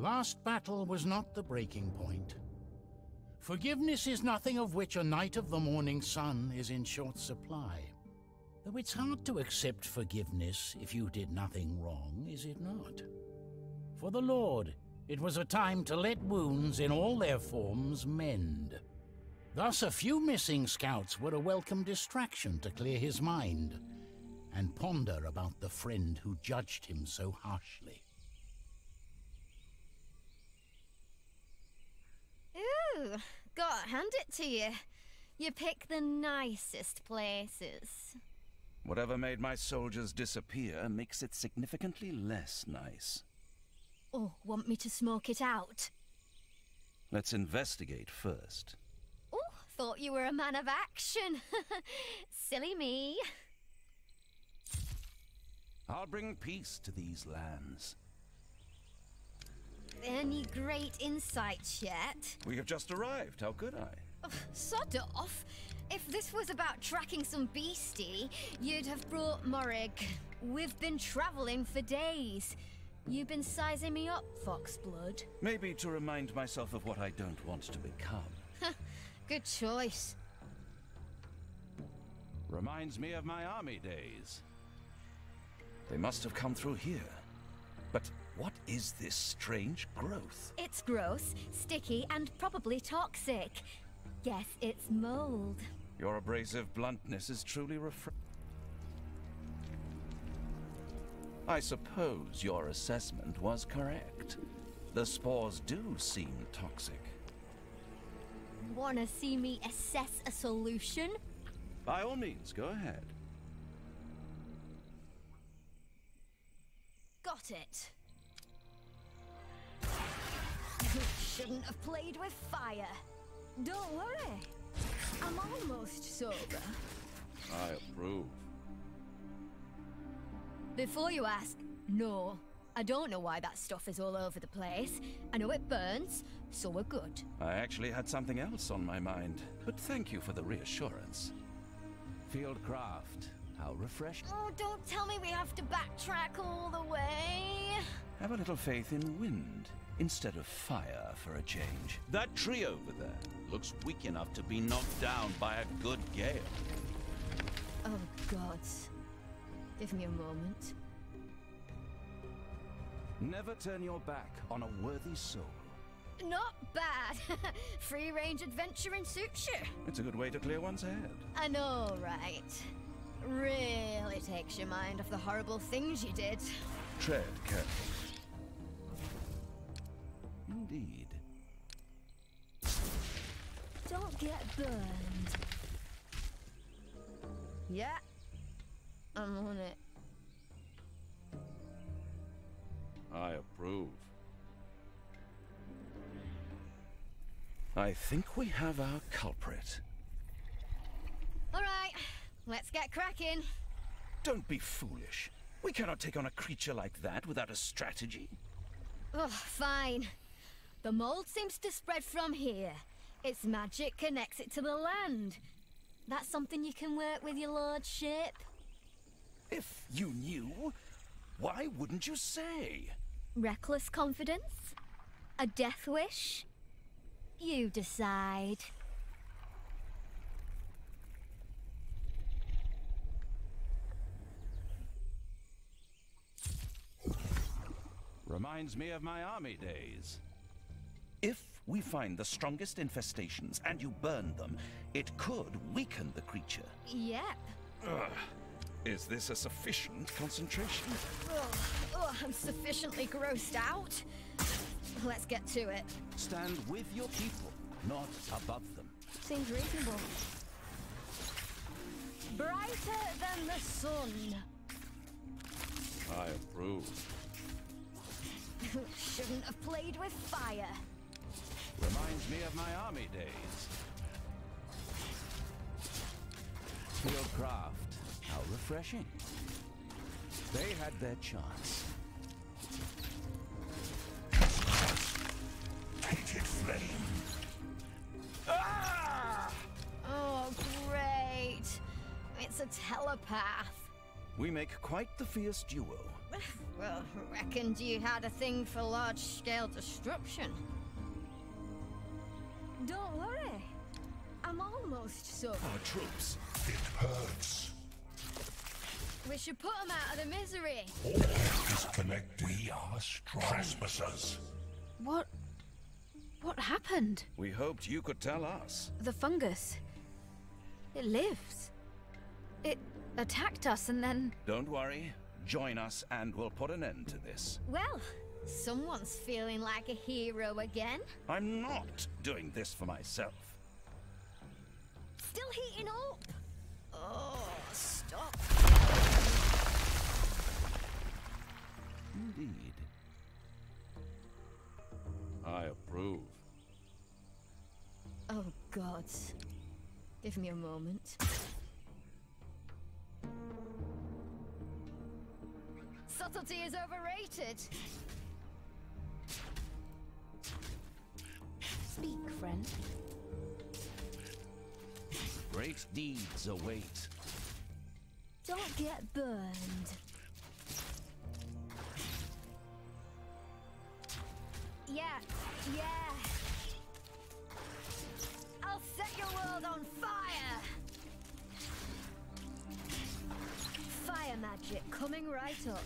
last battle was not the breaking point. Forgiveness is nothing of which a knight of the morning sun is in short supply. Though it's hard to accept forgiveness if you did nothing wrong, is it not? For the Lord, it was a time to let wounds in all their forms mend. Thus a few missing scouts were a welcome distraction to clear his mind and ponder about the friend who judged him so harshly. Ooh, gotta hand it to you. You pick the nicest places. Whatever made my soldiers disappear makes it significantly less nice. Oh, want me to smoke it out? Let's investigate first. Oh, thought you were a man of action. Silly me. I'll bring peace to these lands. Any great insights yet? We have just arrived. How could I? Oh, sod off. If this was about tracking some beastie, you'd have brought Morrig. We've been traveling for days. You've been sizing me up, Foxblood. Maybe to remind myself of what I don't want to become. Good choice. Reminds me of my army days. They must have come through here. But what is this strange growth? It's gross, sticky, and probably toxic. Guess it's mold. Your abrasive bluntness is truly refreshing. I suppose your assessment was correct. The spores do seem toxic. Wanna see me assess a solution? By all means, go ahead. Got it. Shouldn't have played with fire. Don't worry. I'm almost sober. I approve. Before you ask, no. I don't know why that stuff is all over the place. I know it burns, so we're good. I actually had something else on my mind, but thank you for the reassurance. Fieldcraft, how refreshing. Oh, don't tell me we have to backtrack all the way. Have a little faith in wind instead of fire for a change. That tree over there looks weak enough to be knocked down by a good gale. Oh, gods. Give me a moment. Never turn your back on a worthy soul. Not bad. Free-range adventuring suits you. It's a good way to clear one's head. I know, right? Really takes your mind off the horrible things you did. Tread carefully. Indeed. Don't get burned. Yeah. I'm on it. I approve. I think we have our culprit. All right, let's get cracking. Don't be foolish. We cannot take on a creature like that without a strategy. Oh, fine. The mold seems to spread from here. Its magic connects it to the land. That's something you can work with, your lordship. If you knew, why wouldn't you say? Reckless confidence? A death wish? You decide. Reminds me of my army days. If we find the strongest infestations and you burn them, it could weaken the creature. Yep. Ugh. Is this a sufficient concentration? I'm sufficiently grossed out. Let's get to it. Stand with your people, not above them. Seems reasonable. Brighter than the sun. I approve. Shouldn't have played with fire. Reminds me of my army days. Fieldcraft, how refreshing. They had their chance. Painted flame. Ah! Oh, great. It's a telepath. We make quite the fierce duo. Well, reckoned you had a thing for large-scale destruction. Don't worry. I'm almost sober. Our troops. It hurts. We should put them out of the misery. All is connected. We are strong. Trespassers. What happened? We hoped you could tell us. The fungus. It lives. It attacked us and then... Don't worry. Join us and we'll put an end to this. Well, someone's feeling like a hero again. I'm not doing this for myself. Still heating up. Oh, stop. Indeed. I approve. Oh, gods. Give me a moment. Subtlety is overrated. Speak, friend. Great deeds await. Don't get burned. Yeah. I'll set your world on fire. Fire magic coming right up.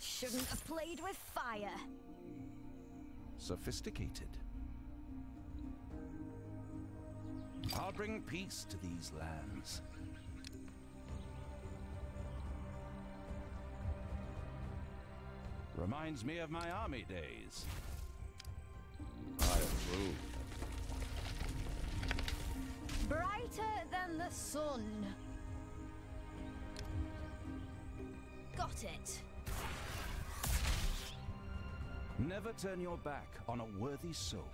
Shouldn't have played with fire. Sophisticated. I'll bring peace to these lands. Reminds me of my army days. I approve. Brighter than the sun. Got it. Never turn your back on a worthy soul.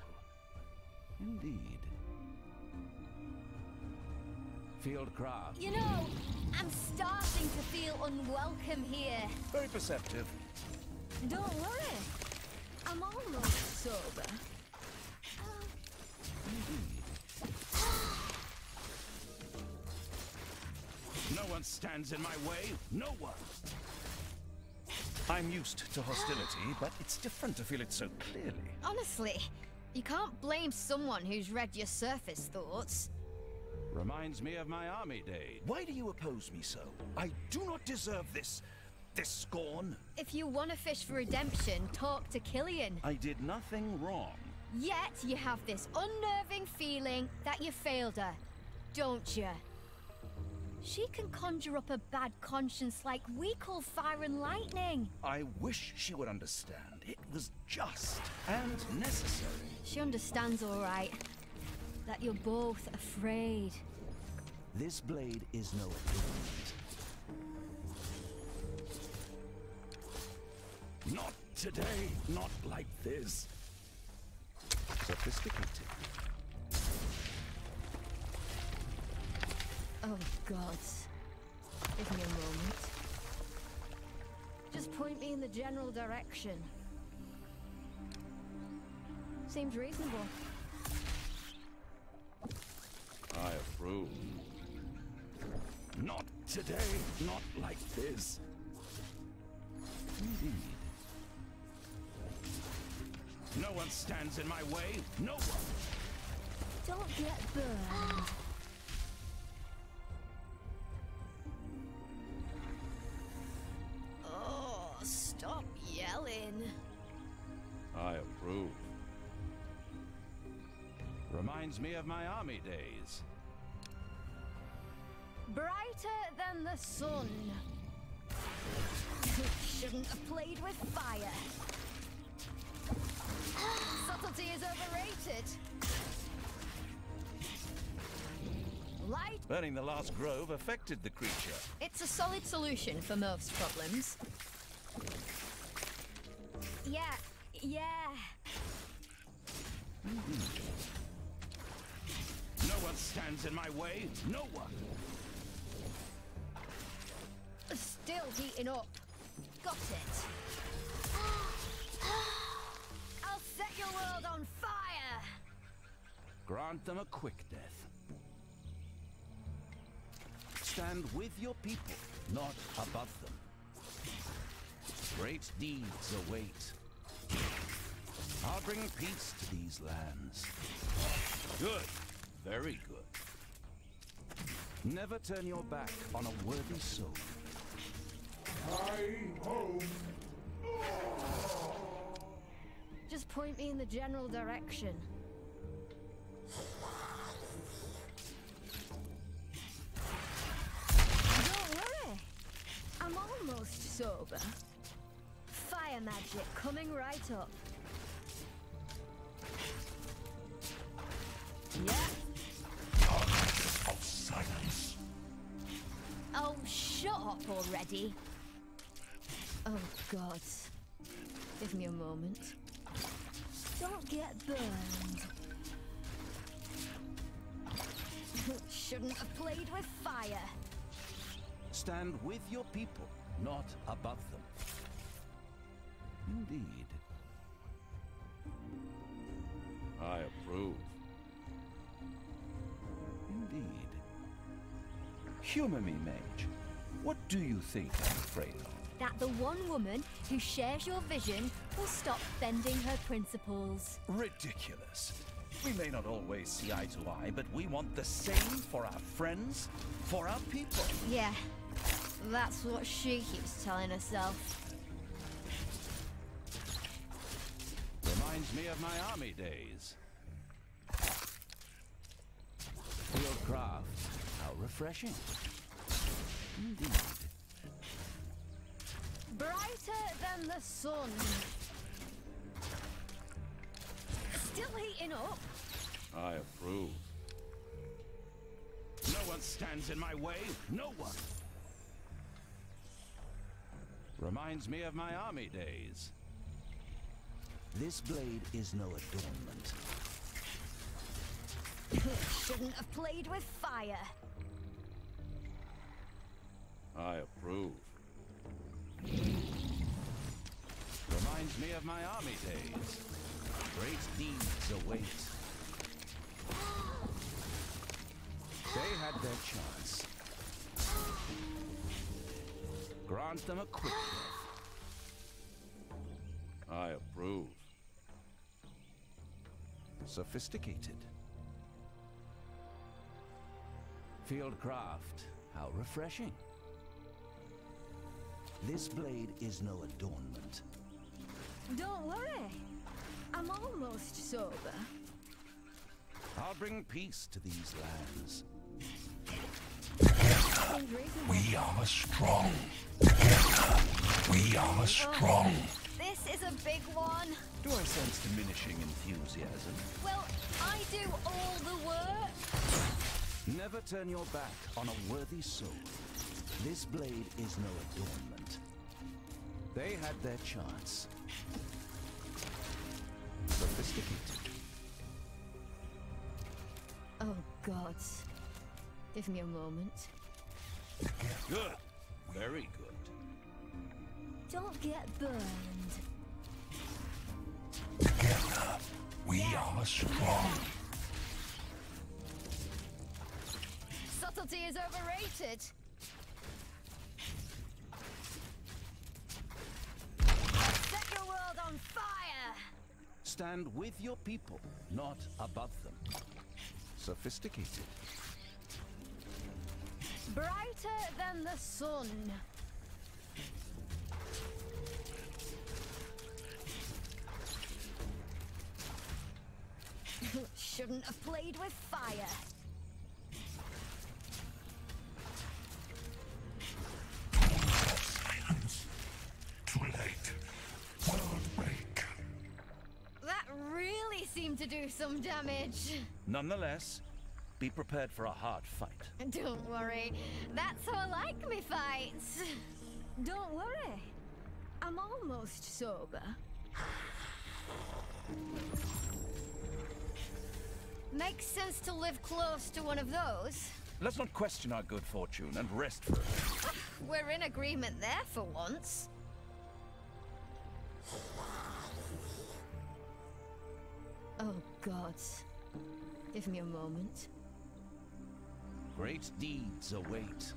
Indeed. Fieldcraft. You know, I'm starting to feel unwelcome here. Very perceptive. Don't worry. I'm almost sober. No one stands in my way. No one. I'm used to hostility, but it's different to feel it so clearly. Honestly, you can't blame someone who's read your surface thoughts. Reminds me of my army days. Why do you oppose me so? I do not deserve this scorn. If you want to fish for redemption, talk to Killian. I did nothing wrong. Yet you have this unnerving feeling that you failed her, don't you? She can conjure up a bad conscience like we call fire and lightning. I wish she would understand. It was just and necessary. She understands all right. That you're both afraid. This blade is no agreement. Not today, not like this. Sophisticated. Oh, gods. Give me a moment. Just point me in the general direction. Seems reasonable. I approve. Not today, not like this. Indeed. No one stands in my way. No one. Don't get burned. Oh, stop yelling. I approve. Reminds me of my army days. Brighter than the sun. Shouldn't have played with fire. Subtlety is overrated. Light. Burning the last grove affected the creature. It's a solid solution for most problems. Yeah. No one stands in my way. No one. Still heating up. Got it. I'll set your world on fire. Grant them a quick death. Stand with your people. not above them. Great deeds await. I'll bring peace to these lands. Good. Very good. Never turn your back on a worthy soul. Just point me in the general direction. Don't worry. I'm almost sober. Fire magic coming right up. Yeah. Of silence. Oh, shut up already. Oh, God. Give me a moment. Don't get burned. Shouldn't have played with fire. Stand with your people, not above them. Indeed. I approve. Indeed. Humor me, mage. What do you think I'm afraid of? That the one woman who shares your vision will stop bending her principles. Ridiculous. We may not always see eye to eye, but we want the same for our friends, for our people. Yeah, that's what she keeps telling herself. Reminds me of my army days. Fieldcraft, how refreshing. Indeed. Brighter than the sun. Still heating up. I approve. No one stands in my way. No one. Reminds me of my army days. This blade is no adornment. Shouldn't have played with fire. I approve. Reminds me of my army days. Great deeds await. They had their chance. Grant them a quick death. I approve. Sophisticated. Fieldcraft, how refreshing. This blade is no adornment. Don't worry. I'm almost sober. I'll bring peace to these lands. We are strong. Together, we are strong. This is a big one. Do I sense diminishing enthusiasm? Well, I do all the work. Never turn your back on a worthy soul. This blade is no adornment. They had their chance. Sophisticated. Oh, God. Give me a moment. Good. Very good. Don't get burned. Together, we are strong. Subtlety is overrated. Set your world on fire! Stand with your people, not above them. Sophisticated. Brighter than the sun. Shouldn't have played with fire. Silence. Too late. World break. That really seemed to do some damage. Nonetheless, be prepared for a hard fight. Don't worry. That's how I like me fights. Don't worry. I'm almost sober. Makes sense to live close to one of those. Let's not question our good fortune and rest for it. We're in agreement there for once. Oh, God. Give me a moment. Great deeds await.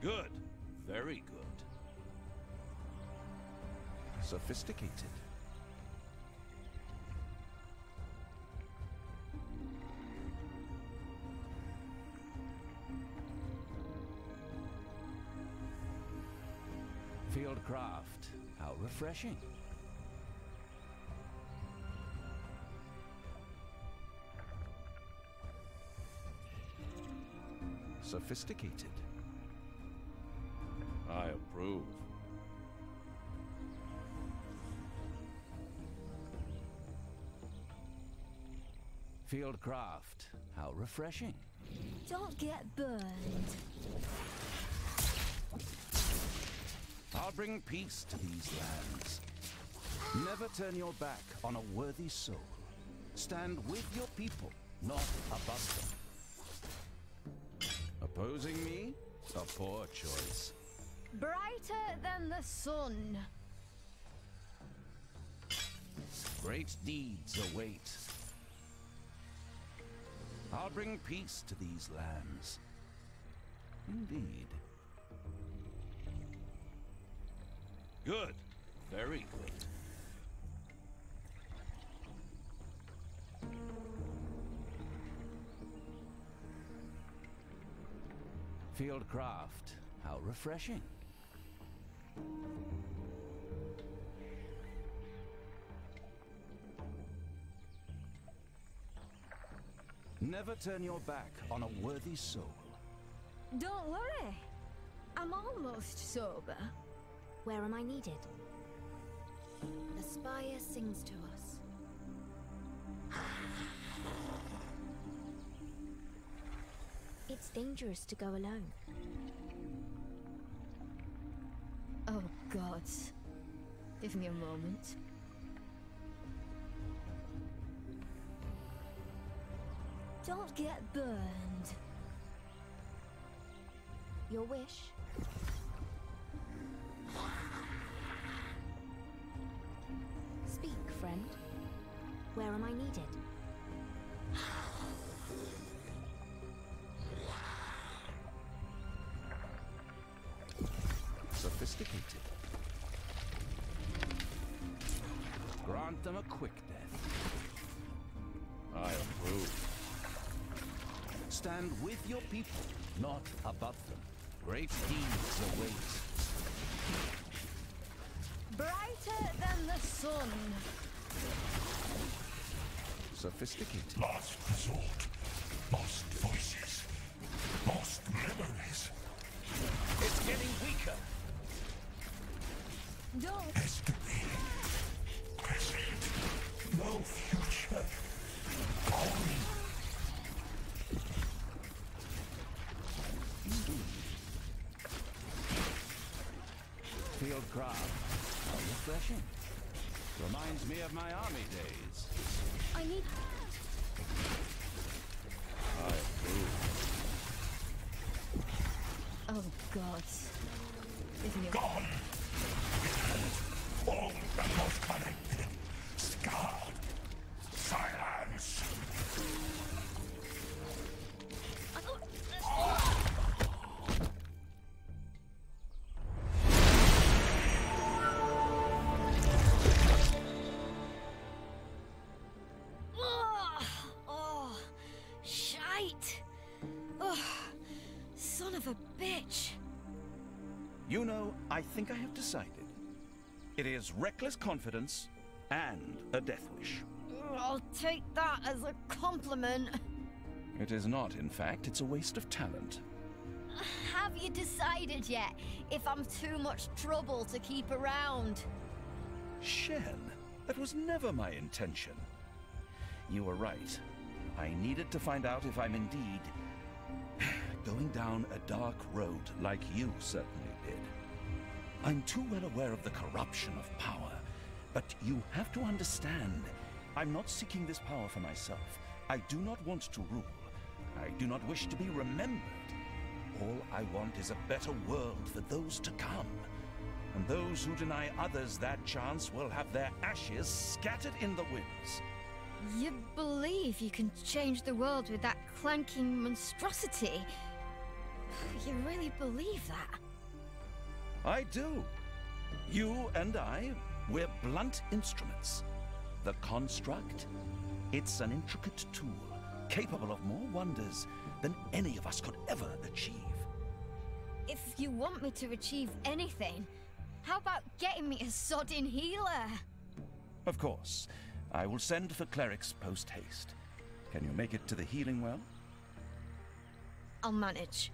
Good. Very good. Sophisticated. Fieldcraft. How refreshing. Sophisticated. I approve. Fieldcraft. How refreshing. Don't get burned. I'll bring peace to these lands. Never turn your back on a worthy soul. Stand with your people, not above them. Opposing me? A poor choice. Brighter than the sun. Great deeds await. I'll bring peace to these lands. Indeed. Good. Very good. Fieldcraft. How refreshing. Never turn your back on a worthy soul. Don't worry. I'm almost sober. Where am I needed? The spire sings to us. It's dangerous to go alone. Oh, gods. Give me a moment. Don't get burned. Your wish? Speak, friend. Where am I needed? Sophisticated. Grant them a quick death. I approve. Stand with your people, not above them. Great deeds await. Brighter than the sun. Sophisticated. Last resort. Lost voices. Lost memories. It's getting weaker. Don't. History. Present. No future. Only. Fieldcraft. How refreshing. Reminds me of my army days. I need. I approve. Oh, gods. Give me a. Gone. All that was connected. Scarred. Silence. Oh, shite. Oh, son of a bitch. You know, I think I have decided. It is reckless confidence and a death wish. I'll take that as a compliment. It is not, in fact. It's a waste of talent. Have you decided yet if I'm too much trouble to keep around? Shen, that was never my intention. You were right. I needed to find out if I'm indeed going down a dark road like you certainly did. I'm too well aware of the corruption of power, but you have to understand, I'm not seeking this power for myself. I do not want to rule. I do not wish to be remembered. All I want is a better world for those to come. And those who deny others that chance will have their ashes scattered in the winds. You believe you can change the world with that clanking monstrosity? You really believe that? I do. You and I, we're blunt instruments. The construct, it's an intricate tool, capable of more wonders than any of us could ever achieve. If you want me to achieve anything, how about getting me a sodding healer? Of course. I will send for clerics post-haste. Can you make it to the healing well? I'll manage.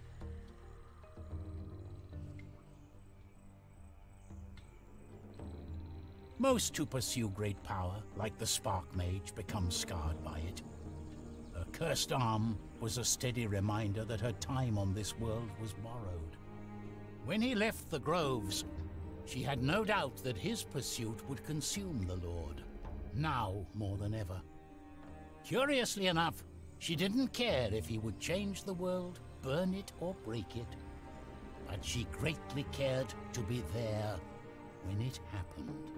Most who pursue great power, like the Spark Mage, become scarred by it. Her cursed arm was a steady reminder that her time on this world was borrowed. When he left the groves, she had no doubt that his pursuit would consume the Lord, now more than ever. Curiously enough, she didn't care if he would change the world, burn it, or break it. But she greatly cared to be there when it happened.